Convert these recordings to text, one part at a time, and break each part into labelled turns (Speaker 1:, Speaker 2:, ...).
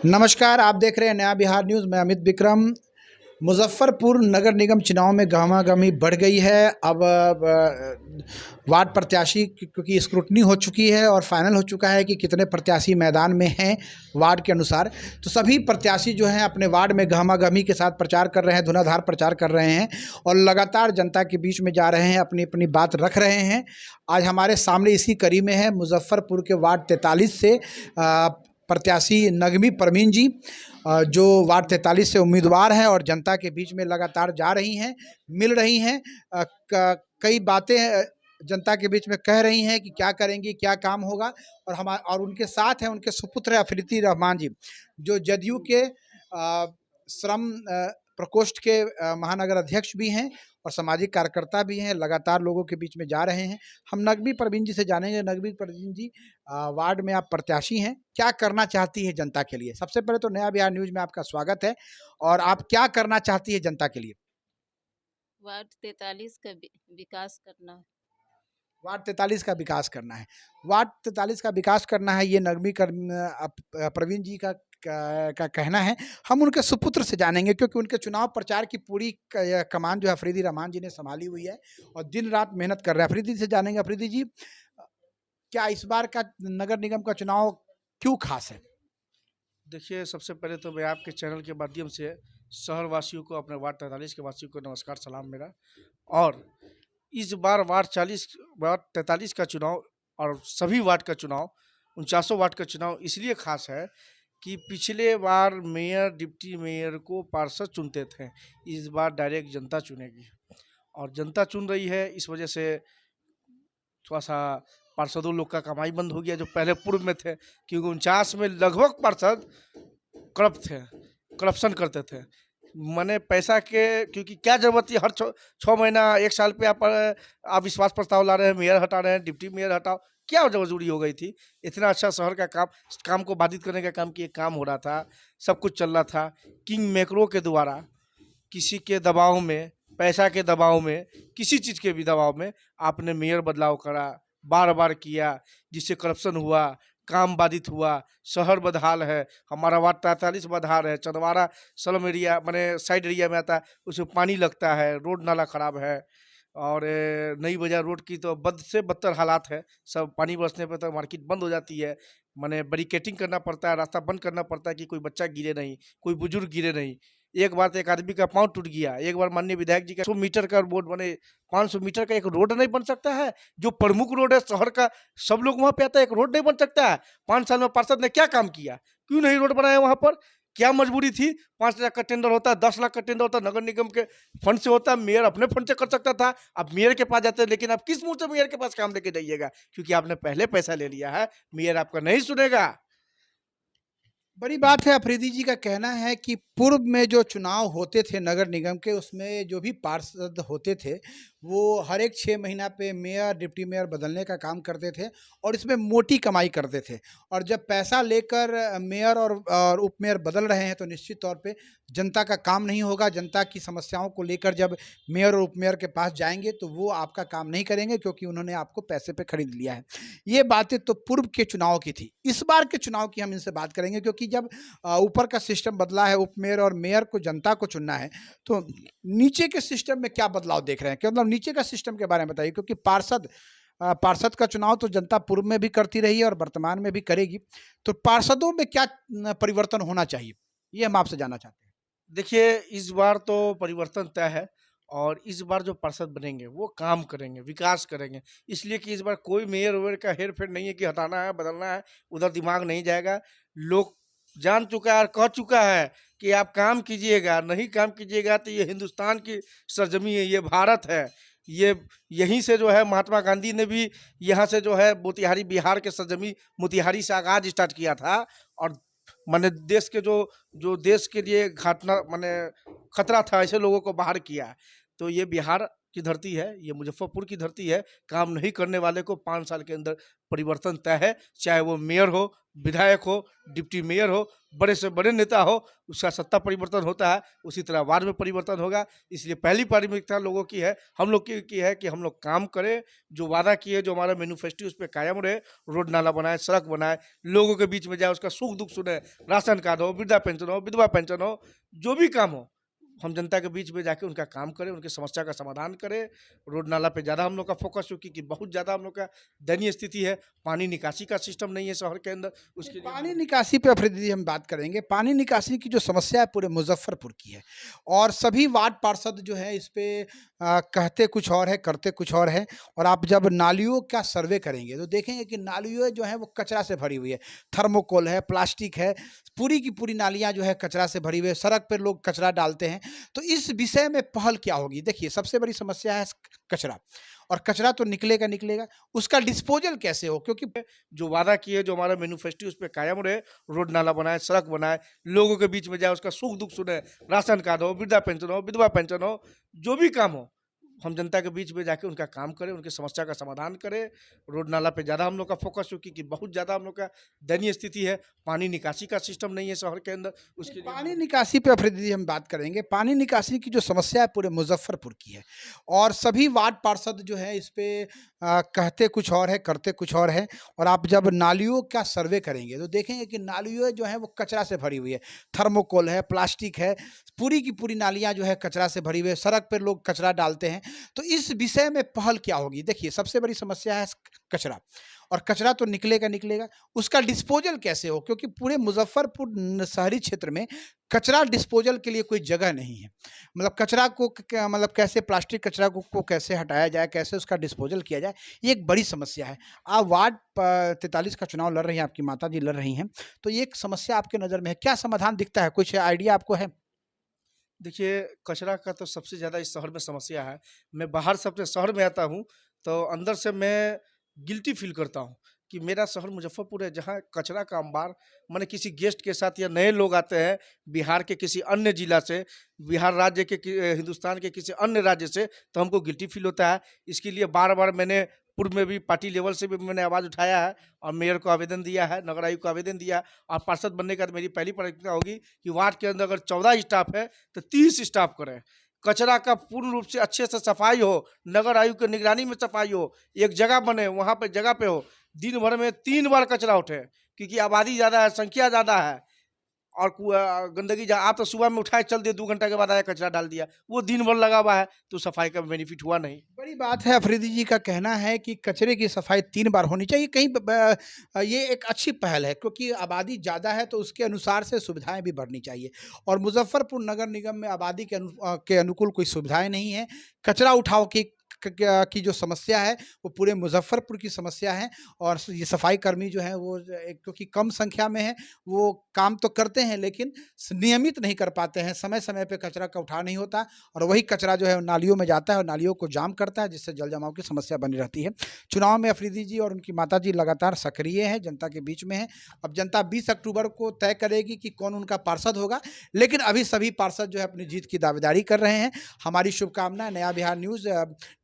Speaker 1: नमस्कार, आप देख रहे हैं नया बिहार न्यूज़। मैं अमित विक्रम। मुजफ्फरपुर नगर निगम चुनाव में गहमागहमी बढ़ गई है। अब वार्ड प्रत्याशी क्योंकि स्क्रूटनी हो चुकी है और फाइनल हो चुका है कि कितने प्रत्याशी मैदान में हैं वार्ड के अनुसार। तो सभी प्रत्याशी जो हैं अपने वार्ड में गहमागहमी के साथ प्रचार कर रहे हैं, धुआंधार प्रचार कर रहे हैं और लगातार जनता के बीच में जा रहे हैं, अपनी अपनी बात रख रहे हैं। आज हमारे सामने इसी कड़ी में है मुजफ्फरपुर के वार्ड 43 से प्रत्याशी नगमी परवीन जी, जो वार्ड 43 से उम्मीदवार हैं और जनता के बीच में लगातार जा रही हैं, मिल रही हैं, कई बातें जनता के बीच में कह रही हैं कि क्या करेंगी, क्या काम होगा। और उनके साथ हैं उनके सुपुत्र अफरीदी रहमान जी, जो जदयू के श्रम प्रकोष्ठ के महानगर अध्यक्ष भी हैं और सामाजिक कार्यकर्ता भी हैं, लगातार लोगों के बीच में जा रहे हैं। हम नगमी परवीन जी से जानेंगे। नगमी परवीन जी, वार्ड में आप प्रत्याशी हैं, क्या करना चाहती है जनता के लिए? सबसे पहले तो नया बिहार न्यूज़ में आपका स्वागत है। और आप क्या करना चाहती है जनता के लिए?
Speaker 2: वार्ड 43 का विकास करना है।
Speaker 1: वार्ड 43 का विकास करना है। वार्ड 43 का विकास करना है, ये नगमी प्रवीण जी का कहना है। हम उनके सुपुत्र से जानेंगे क्योंकि उनके चुनाव प्रचार की पूरी कमान जो है अफरीदी रहमान जी ने संभाली हुई है और दिन रात मेहनत कर रहे हैं। अफरीदी से जानेंगे। अफरीदी जी, क्या इस बार का नगर निगम का चुनाव क्यों खास है?
Speaker 3: देखिए, सबसे पहले तो मैं आपके चैनल के माध्यम से शहर वासियों को, अपने वार्ड 43 के वासियों को नमस्कार, सलाम मेरा। और इस बार वार्ड 43 का चुनाव और सभी वार्ड का चुनाव, 49 वार्ड का चुनाव इसलिए खास है कि पिछले बार मेयर, डिप्टी मेयर को पार्षद चुनते थे। इस बार डायरेक्ट जनता चुनेगी और जनता चुन रही है। इस वजह से थोड़ा-सा पार्षदों लोग का कमाई बंद हो गया, जो पहले पूर्व में थे, क्योंकि 49 में लगभग पार्षद करप्ट थे, करप्शन करते थे। माने पैसा के, क्योंकि क्या ज़रूरत थी हर 6 महीना 1 साल पे आप विश्वास प्रस्ताव ला रहे हैं, मेयर हटा रहे हैं, डिप्टी मेयर हटाओ, क्या ज़रूरी हो गई थी? इतना अच्छा शहर का काम को बाधित करने का काम, कि ये काम हो रहा था, सब कुछ चल रहा था। किंग मेकरों के द्वारा किसी के दबाव में, पैसा के दबाव में, किसी चीज़ के भी दबाव में आपने मेयर बदलाव करा, बार-बार किया, जिससे करप्शन हुआ, काम बाधित हुआ, शहर बदहाल है। हमारा वार्ड 43 बदहाल है। चंदवारा स्लम एरिया माने साइड एरिया में आता है, उसमें पानी लगता है, रोड नाला खराब है। और नई बाज़ार रोड की तो बद से बदतर हालात है। सब पानी बरसने पे तो मार्केट बंद हो जाती है। माने बैरिकेडिंग करना पड़ता है, रास्ता बंद करना पड़ता है कि कोई बच्चा गिरे नहीं, कोई बुजुर्ग गिरे नहीं। एक बार तो एक आदमी का पाँव टूट गया। एक बार माननीय विधायक जी का 100 मीटर का रोड बने, 500 मीटर का एक रोड नहीं बन सकता है? जो प्रमुख रोड है शहर का, सब लोग वहाँ पे आता है, एक रोड नहीं बन सकता है? 5 साल में पार्षद ने क्या काम किया? क्यों नहीं रोड बनाया वहाँ पर? क्या मजबूरी थी? 5 लाख का टेंडर होता है, 10 लाख का टेंडर होता है, नगर निगम के फंड से होता है, मेयर अपने फंड से कर सकता था। आप मेयर के पास जाते हैं, लेकिन आप किस मुँह से मेयर के पास काम लेके जाइएगा? क्योंकि आपने पहले पैसा ले लिया है, मेयर आपका नहीं सुनेगा।
Speaker 1: बड़ी बात है। अफरीदी जी का कहना है कि पूर्व में जो चुनाव होते थे नगर निगम के, उसमें जो भी पार्षद होते थे वो हर एक 6 महीना पे मेयर, डिप्टी मेयर बदलने का काम करते थे और इसमें मोटी कमाई करते थे। और जब पैसा लेकर मेयर और उप मेयर बदल रहे हैं तो निश्चित तौर पे जनता का काम नहीं होगा। जनता की समस्याओं को लेकर जब मेयर और उप मेयर के पास जाएंगे तो वो आपका काम नहीं करेंगे, क्योंकि उन्होंने आपको पैसे पे खरीद लिया है। ये बातें तो पूर्व के चुनाव की थी। इस बार के चुनाव की हम इनसे बात करेंगे, क्योंकि जब ऊपर का सिस्टम बदला है, उप मेयर और मेयर को जनता को चुनना है, तो नीचे के सिस्टम में क्या बदलाव देख रहे हैं? क्या मतलब नीचे का सिस्टम के बारे में बताइए, क्योंकि पार्षद का चुनाव तो जनता पूर्व में भी करती रही है और वर्तमान में भी करेगी। तो पार्षदों में क्या परिवर्तन होना चाहिए, ये हम आपसे जानना चाहते हैं।
Speaker 3: देखिए, इस बार तो परिवर्तन तय है और इस बार जो पार्षद बनेंगे वो काम करेंगे, विकास करेंगे। इसलिए कि इस बार कोई मेयर-वेयर का हेर-फेर नहीं है कि हटाना है, बदलना है, उधर दिमाग नहीं जाएगा। लोग जान चुका है और कह चुका है कि आप काम कीजिएगा, नहीं काम कीजिएगा तो ये हिंदुस्तान की सरज़मीं है, ये भारत है। ये यहीं से जो है महात्मा गांधी ने भी यहाँ से जो है मोतिहारी, बिहार के सरज़मीं मोतिहारी से आगाज़ स्टार्ट किया था। और माने देश के जो देश के लिए घाटना माने खतरा था, ऐसे लोगों को बाहर किया। तो ये बिहार की धरती है, ये मुजफ्फरपुर की धरती है। काम नहीं करने वाले को 5 साल के अंदर परिवर्तन तय है, चाहे वो मेयर हो, विधायक हो, डिप्टी मेयर हो, बड़े से बड़े नेता हो, उसका सत्ता परिवर्तन होता है, उसी तरह वार्ड में परिवर्तन होगा। इसलिए पहली प्राथमिकता लोगों की है, हम लोग की है कि हम लोग काम करें, जो वादा किए, जो हमारा मैनिफेस्टो उस पे कायम रहे, रोड नाला बनाए, सड़क बनाए, लोगों के बीच में जाए, उसका सुख दुख सुने, राशन कार्ड हो, वृद्धा पेंशन हो, विधवा पेंशन हो, जो भी काम हो, हम जनता के बीच में जाके उनका काम करें, उनकी समस्या का समाधान करें। रोड नाला पे ज़्यादा हम लोग का फोकस हो, क्योंकि बहुत ज़्यादा हम लोग का दयनीय स्थिति है, पानी निकासी का सिस्टम नहीं है शहर के अंदर, उसके लिए
Speaker 1: पानी निकासी पे अफरीदी हम बात करेंगे। पानी निकासी की जो समस्या है पूरे मुजफ्फरपुर की है और सभी वार्ड पार्षद जो है इस पे कहते कुछ और है, करते कुछ और है। और आप जब नालियों का सर्वे करेंगे तो देखेंगे कि नालियों जो है वो कचरा से भरी हुई है, थर्मोकोल है, प्लास्टिक है, पूरी की पूरी नालियाँ जो है कचरा से भरी हुई है, सड़क पर लोग कचरा डालते हैं। तो इस विषय में पहल क्या होगी? देखिए, सबसे बड़ी समस्या है कचरा, और कचरा तो निकलेगा निकलेगा, उसका डिस्पोजल कैसे हो? क्योंकि
Speaker 3: जो वादा किए, जो हमारा मैनिफेस्टो उस पे कायम रहे, रोड नाला बनाए, सड़क बनाए, लोगों के बीच में जाए, उसका सुख दुख सुने, राशन कार्ड हो, वृद्धा पेंशन हो, विधवा पेंशन हो, जो भी काम हो, हम जनता के बीच में जाके उनका काम करें, उनकी समस्या का समाधान करें। रोड नाला पे ज़्यादा हम लोग का फोकस हो, क्योंकि बहुत ज़्यादा हम लोग का दयनीय स्थिति है, पानी निकासी का सिस्टम नहीं है शहर के अंदर, उसके लिए
Speaker 1: पानी निकासी पे अफरीदी हम बात करेंगे। पानी निकासी की जो समस्या है पूरे मुजफ्फरपुर की है और सभी वार्ड पार्षद जो है इस पे कहते कुछ और है, करते कुछ और है। और आप जब नालियों का सर्वे करेंगे तो देखेंगे कि नालियों जो है वो कचरा से भरी हुई है, थर्मोकोल है, प्लास्टिक है, पूरी की पूरी नालियाँ जो है कचरा से भरी हुई है, सड़क पर लोग कचरा डालते हैं। तो इस विषय में पहल क्या होगी? देखिए, सबसे बड़ी समस्या है कचरा, और कचरा तो निकलेगा निकलेगा, उसका डिस्पोजल कैसे हो? क्योंकि पूरे मुजफ्फरपुर शहरी क्षेत्र में कचरा डिस्पोजल के लिए कोई जगह नहीं है। मतलब कचरा को मतलब कैसे प्लास्टिक कचरा को कैसे हटाया जाए, कैसे उसका डिस्पोजल किया जाए, ये एक बड़ी समस्या है। आप वार्ड 43 का चुनाव लड़ रही हैं, आपकी माता जी लड़ रही हैं, तो ये एक समस्या आपके नज़र में है, क्या समाधान दिखता है? कुछ आइडिया आपको है?
Speaker 3: देखिए, कचरा का तो सबसे ज़्यादा इस शहर में समस्या है। मैं बाहर से अपने शहर में आता हूँ, तो अंदर से मैं गिल्टी फ़ील करता हूँ कि मेरा शहर मुज़फ्फ़रपुर है, जहाँ कचरा का अंबार, माने किसी गेस्ट के साथ या नए लोग आते हैं बिहार के किसी अन्य ज़िला से, बिहार राज्य के हिंदुस्तान के किसी अन्य राज्य से, तो हमको गिल्टी फ़ील होता है। इसके लिए बार-बार मैंने पूर्व में भी पार्टी लेवल से भी मैंने आवाज़ उठाया है और मेयर को आवेदन दिया है, नगर आयुक्त को आवेदन दिया। और पार्षद बनने के बाद मेरी पहली प्राथमिकता होगी कि वार्ड के अंदर अगर 14 स्टाफ है, तो 30 स्टाफ करें। कचरा का पूर्ण रूप से अच्छे से सफाई हो, नगर आयुक्त की निगरानी में सफाई हो, एक जगह बने, वहाँ पे जगह पे हो, दिन भर में 3 बार कचरा उठे, क्योंकि आबादी ज़्यादा है, संख्या ज़्यादा है और गंदगी आप तो सुबह में उठाए चल दिए, 2 घंटा के बाद आया कचरा डाल दिया, वो दिन भर लगा हुआ है, तो सफाई का बेनिफिट हुआ नहीं।
Speaker 1: बड़ी बात है। अफरीदी जी का कहना है कि कचरे की सफाई 3 बार होनी चाहिए। कहीं ये एक अच्छी पहल है, क्योंकि आबादी ज़्यादा है तो उसके अनुसार से सुविधाएं भी बढ़नी चाहिए। और मुजफ्फरपुर नगर निगम में आबादी के अनुकूल कोई सुविधाएं नहीं है। कचरा उठाव की जो समस्या है वो पूरे मुजफ्फरपुर की समस्या है। और ये सफाई कर्मी जो है वो क्योंकि कम संख्या में है, वो काम तो करते हैं लेकिन नियमित नहीं कर पाते हैं, समय समय पे कचरा का उठाव नहीं होता और वही कचरा जो है नालियों में जाता है और नालियों को जाम करता है, जिससे जल जमाव की समस्या बनी रहती है। चुनाव में अफरीदी जी और उनकी माता जी लगातार सक्रिय हैं, जनता के बीच में हैं। अब जनता 20 अक्टूबर को तय करेगी कि कौन उनका पार्षद होगा, लेकिन अभी सभी पार्षद जो है अपनी जीत की दावेदारी कर रहे हैं। हमारी शुभकामनाएं नया बिहार न्यूज़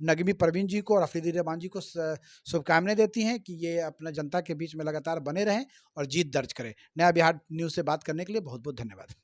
Speaker 1: नगमी परवीन जी को और अफरीदी रहमान जी को शुभकामनाएं देती हैं कि ये अपना जनता के बीच में लगातार बने रहें और जीत दर्ज करें। नया बिहार न्यूज़ से बात करने के लिए बहुत बहुत धन्यवाद।